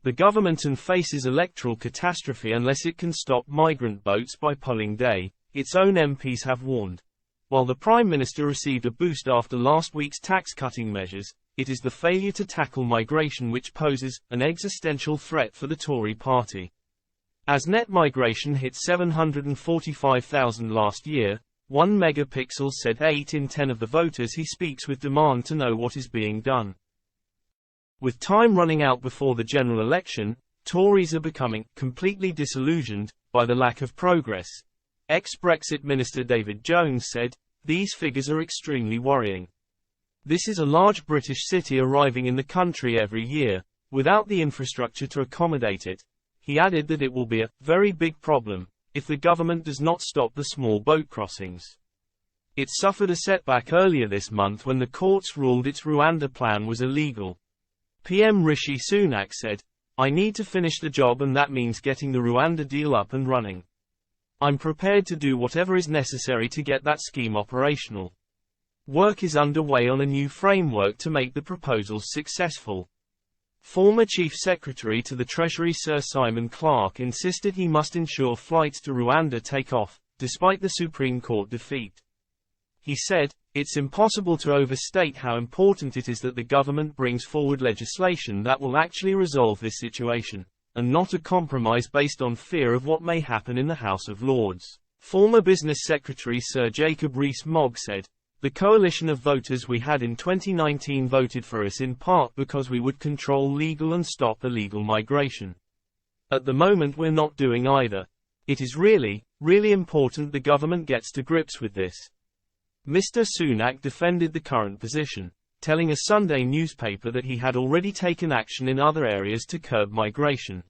The government faces electoral catastrophe unless it can stop migrant boats by polling day, its own MPs have warned. While the Prime Minister received a boost after last week's tax-cutting measures, it is the failure to tackle migration which poses an existential threat for the Tory party. As net migration hit 745,000 last year, one megapixel said 8 in 10 of the voters he speaks with demand to know what is being done. With time running out before the general election, Tories are becoming completely disillusioned by the lack of progress. Ex-Brexit Minister David Jones said, "These figures are extremely worrying. This is a large British city arriving in the country every year, without the infrastructure to accommodate it." He added that it will be a very big problem if the government does not stop the small boat crossings. It suffered a setback earlier this month when the courts ruled its Rwanda plan was illegal. PM Rishi Sunak said, "I need to finish the job, and that means getting the Rwanda deal up and running. I'm prepared to do whatever is necessary to get that scheme operational. Work is underway on a new framework to make the proposals successful." Former Chief Secretary to the Treasury Sir Simon Clarke insisted he must ensure flights to Rwanda take off, despite the Supreme Court defeat. He said, "It's impossible to overstate how important it is that the government brings forward legislation that will actually resolve this situation, and not a compromise based on fear of what may happen in the House of Lords." Former Business Secretary Sir Jacob Rees-Mogg said, "The coalition of voters we had in 2019 voted for us in part because we would control legal and stop illegal migration. At the moment we're not doing either. It is really, really important the government gets to grips with this." Mr. Sunak defended the current position, telling a Sunday newspaper that he had already taken action in other areas to curb migration.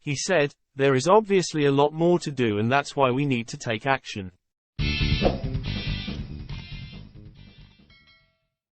He said, "There is obviously a lot more to do, and that's why we need to take action."